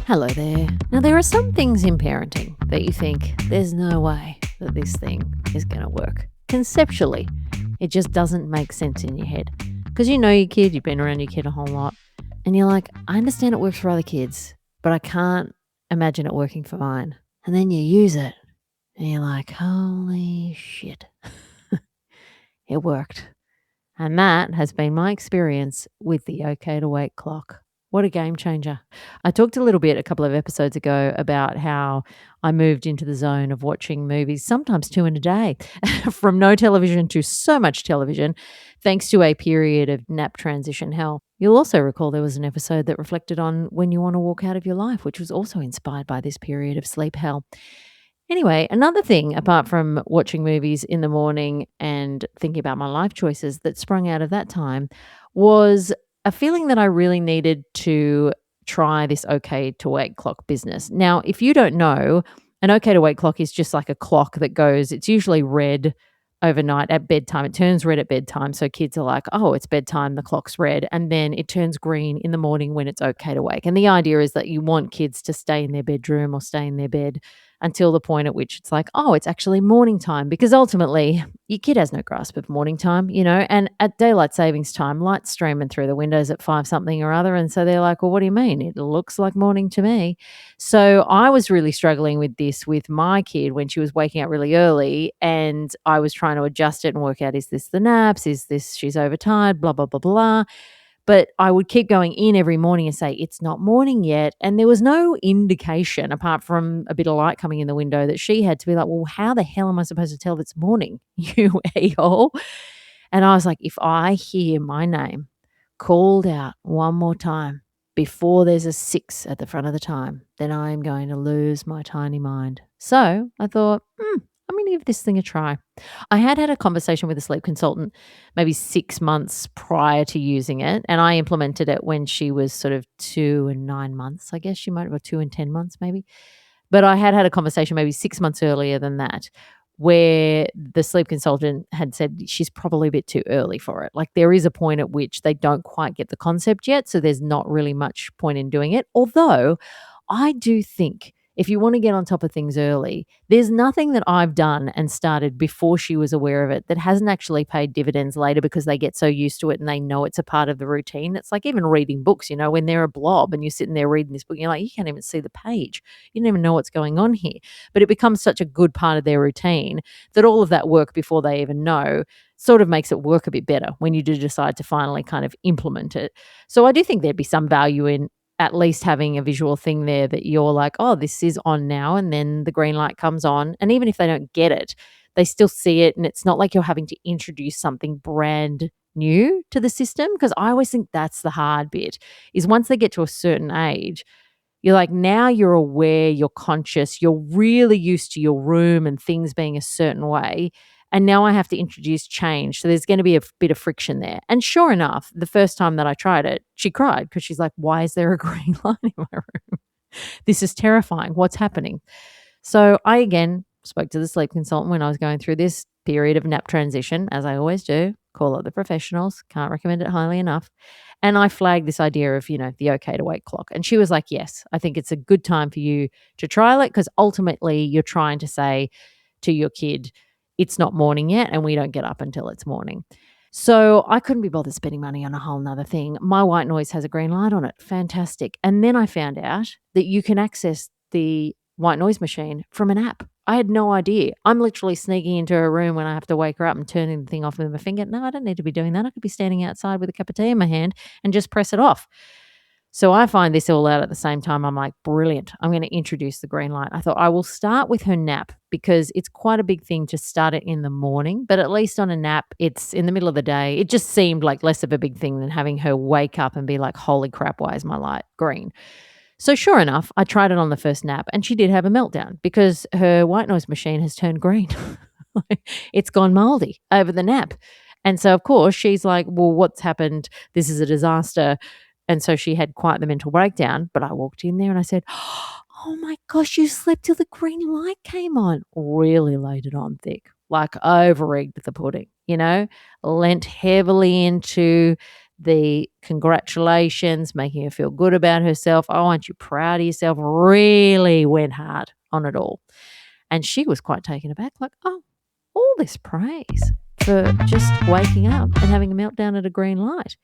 Hello there. Now, there are some things in parenting that you think there's no way that this thing is going to work. Conceptually, it just doesn't make sense in your head. Because you know your kid, you've been around your kid a whole lot, and you're like, I understand it works for other kids, but I can't imagine it working for mine. And then you use it, and you're like, holy shit, it worked. And that has been my experience with the OK to Wait clock. What a game changer. I talked a little bit a couple of episodes ago about how I moved into the zone of watching movies, sometimes two in a day, from no television to so much television, thanks to a period of nap transition hell. You'll also recall there was an episode that reflected on when you want to walk out of your life, which was also inspired by this period of sleep hell. Anyway, another thing apart from watching movies in the morning and thinking about my life choices that sprung out of that time was a feeling that I really needed to try this OK to Wake clock business. Now, if you don't know, an OK to Wake clock is just like a clock that goes, it's usually red overnight at bedtime. It turns red at bedtime. So kids are like, oh, it's bedtime, the clock's red. And then it turns green in the morning when it's OK to wake. And the idea is that you want kids to stay in their bedroom or stay in their bed until the point at which it's like, oh, it's actually morning time. Because ultimately, your kid has no grasp of morning time, and at daylight savings time, light's streaming through the windows at 5 something or other. And so they're like, well, what do you mean? It looks like morning to me. So I was really struggling with this with my kid when she was waking up really early, and I was trying to adjust it and work out, is this the naps? Is this she's overtired? Blah, blah, blah, blah. But I would keep going in every morning and say, it's not morning yet. And there was no indication apart from a bit of light coming in the window that she had to be like, well, how the hell am I supposed to tell if it's morning, you a-hole? And I was like, if I hear my name called out one more time before there's a 6 at the front of the time, then I am going to lose my tiny mind. So I thought, I'm going to give this thing a try. I had a conversation with a sleep consultant maybe 6 months prior to using it, and I implemented it when she was sort of 2 and 9 months. I guess she might have been 2 and 10 months maybe. But I had a conversation maybe 6 months earlier than that, where the sleep consultant had said she's probably a bit too early for it. Like, there is a point at which they don't quite get the concept yet, so there's not really much point in doing it. Although I do think if you want to get on top of things early, there's nothing that I've done and started before she was aware of it that hasn't actually paid dividends later because they get so used to it and they know it's a part of the routine. It's like even reading books, when they're a blob and you're sitting there reading this book, you're like, you can't even see the page. You don't even know what's going on here. But it becomes such a good part of their routine that all of that work before they even know sort of makes it work a bit better when you do decide to finally kind of implement it. So I do think there'd be some value in at least having a visual thing there that you're like, oh, this is on now, and then the green light comes on. And even if they don't get it, they still see it, and it's not like you're having to introduce something brand new to the system. Because I always think that's the hard bit, is once they get to a certain age, you're like, now you're aware, you're conscious, you're really used to your room and things being a certain way. And now I have to introduce change. So there's going to be a bit of friction there. And sure enough, the first time that I tried it, she cried because she's like, why is there a green light in my room? This is terrifying. What's happening? So I again spoke to the sleep consultant when I was going through this period of nap transition, as I always do, call up the professionals, can't recommend it highly enough. And I flagged this idea of, the OK to wake clock. And she was like, yes, I think it's a good time for you to trial it because ultimately you're trying to say to your kid, it's not morning yet and we don't get up until it's morning. So I couldn't be bothered spending money on a whole nother thing. My white noise has a green light on it. Fantastic. And then I found out that you can access the white noise machine from an app. I had no idea. I'm literally sneaking into a room when I have to wake her up and turning the thing off with my finger. No, I don't need to be doing that. I could be standing outside with a cup of tea in my hand and just press it off. So I find this all out at the same time. I'm like, brilliant. I'm going to introduce the green light. I thought I will start with her nap because it's quite a big thing to start it in the morning. But at least on a nap, it's in the middle of the day. It just seemed like less of a big thing than having her wake up and be like, holy crap, why is my light green? So sure enough, I tried it on the first nap and she did have a meltdown because her white noise machine has turned green. It's gone moldy over the nap. And so, of course, she's like, well, what's happened? This is a disaster. And so she had quite the mental breakdown. But I walked in there and I said, oh my gosh, you slept till the green light came on. Really laid it on thick, like over-egged the pudding, lent heavily into the congratulations, making her feel good about herself. Oh, aren't you proud of yourself? Really went hard on it all. And she was quite taken aback, like, oh, all this praise for just waking up and having a meltdown at a green light.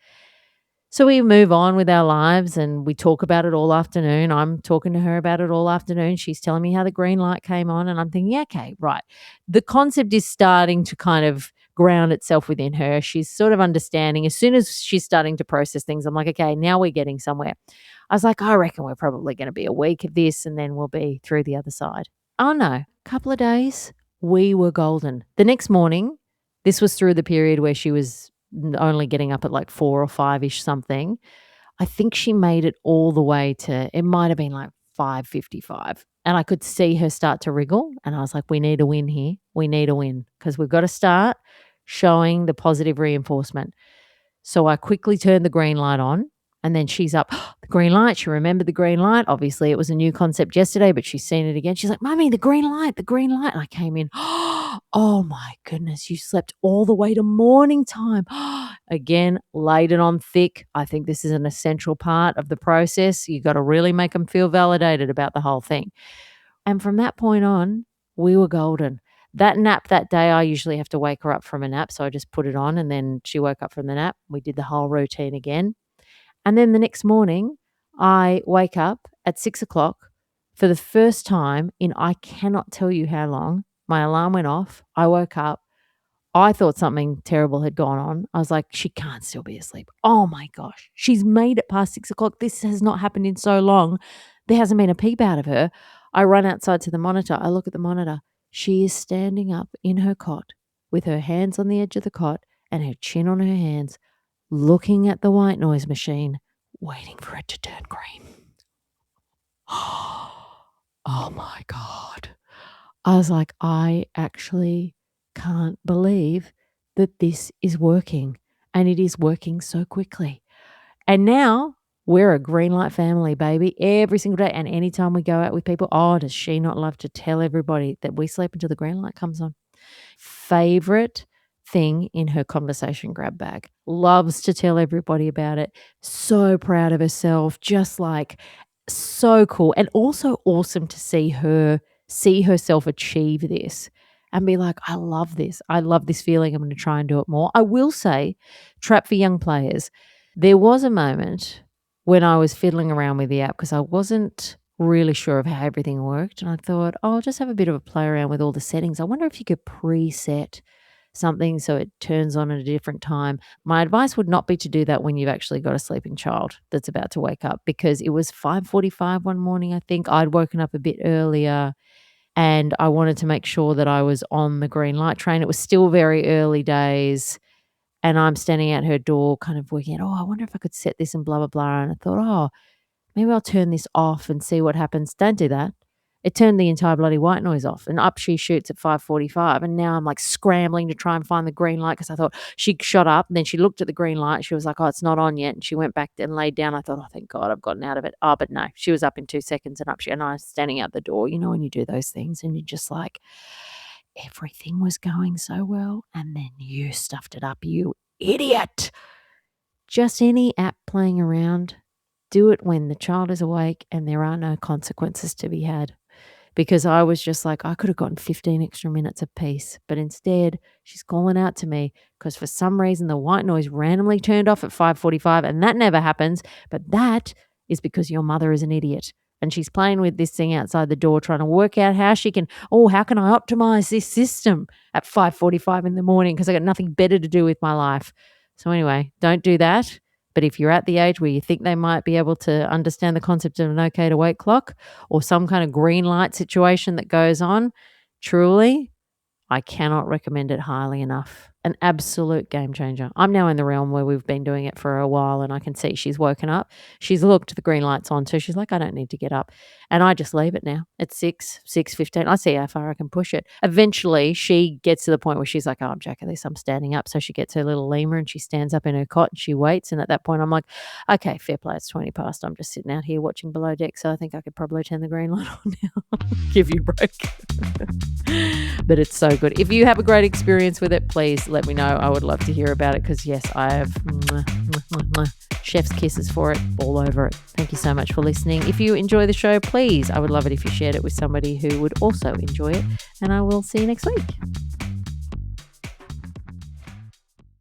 So we move on with our lives and we talk about it all afternoon. I'm talking to her about it all afternoon. She's telling me how the green light came on, and I'm thinking, yeah, okay, right. The concept is starting to kind of ground itself within her. She's sort of understanding. As soon as she's starting to process things, I'm like, okay, now we're getting somewhere. I was like, I reckon we're probably going to be a week of this and then we'll be through the other side. Oh no, couple of days, we were golden. The next morning, this was through the period where she was only getting up at like 4 or 5-ish something. I think she made it all the way to, it might have been like 5:55. And I could see her start to wriggle. And I was like, we need a win here. We need a win because we've got to start showing the positive reinforcement. So I quickly turned the green light on. And then she's up, the green light. She remembered the green light. Obviously, it was a new concept yesterday, but she's seen it again. She's like, Mummy, the green light, the green light. And I came in, oh my goodness, you slept all the way to morning time. Again, laid it on thick. I think this is an essential part of the process. You got to really make them feel validated about the whole thing. And from that point on, we were golden. That nap that day, I usually have to wake her up from a nap. So I just put it on and then she woke up from the nap. We did the whole routine again. And then the next morning, I wake up at 6 o'clock for the first time in I cannot tell you how long. My alarm went off. I woke up. I thought something terrible had gone on. I was like, she can't still be asleep. Oh my gosh. She's made it past 6 o'clock. This has not happened in so long. There hasn't been a peep out of her. I run outside to the monitor. I look at the monitor. She is standing up in her cot with her hands on the edge of the cot and her chin on her hands, looking at the white noise machine, waiting for it to turn green. Oh my God. I was like, I actually can't believe that this is working, and it is working so quickly. And now we're a green light family, baby, every single day. And anytime we go out with people, oh, does she not love to tell everybody that we sleep until the green light comes on? Favorite thing in her conversation grab bag. Loves to tell everybody about it. So proud of herself. Just like so cool. And also awesome to see herself achieve this and be like, I love this. I love this feeling. I'm going to try and do it more. I will say, trap for young players. There was a moment when I was fiddling around with the app because I wasn't really sure of how everything worked. And I thought, oh, I'll just have a bit of a play around with all the settings. I wonder if you could preset something so it turns on at a different time. My advice would not be to do that when you've actually got a sleeping child that's about to wake up, because it was 5:45 one morning, I think. I'd woken up a bit earlier and I wanted to make sure that I was on the green light train. It was still very early days. And I'm standing at her door kind of working out, I wonder if I could set this and blah, blah, blah. And I thought, maybe I'll turn this off and see what happens. Don't do that. It turned the entire bloody white noise off, and up she shoots at 5:45. And now I'm like scrambling to try and find the green light because I thought she shot up and then she looked at the green light. She was like, it's not on yet. And she went back and laid down. I thought, thank God I've gotten out of it. But no, she was up in 2 seconds and and I was standing out the door. You know, when you do those things and you're just like, everything was going so well. And then you stuffed it up, you idiot. Just any app playing around, do it when the child is awake and there are no consequences to be had. Because I was just like, I could have gotten 15 extra minutes of peace. But instead, she's calling out to me because for some reason the white noise randomly turned off at 5:45, and that never happens. But that is because your mother is an idiot. And she's playing with this thing outside the door, trying to work out how she can, how can I optimize this system at 5:45 in the morning because I got nothing better to do with my life. So anyway, don't do that. But if you're at the age where you think they might be able to understand the concept of an okay to wait clock or some kind of green light situation that goes on, truly, I cannot recommend it highly enough. An absolute game changer. I'm now in the realm where we've been doing it for a while and I can see she's woken up. She's looked, the green light's on, so she's like, I don't need to get up. And I just leave it now at 6:15. I see how far I can push it. Eventually, she gets to the point where she's like, I'm jack of this, I'm standing up. So she gets her little lemur and she stands up in her cot and she waits. And at that point, I'm like, okay, fair play, it's 20 past. I'm just sitting out here watching Below Deck, so I think I could probably turn the green light on now. Give you a break. But it's so good. If you have a great experience with it, please let let me know. I would love to hear about it because, yes, I have chef's kisses for it all over it. Thank you so much for listening. If you enjoy the show, please, I would love it if you shared it with somebody who would also enjoy it. And I will see you next week.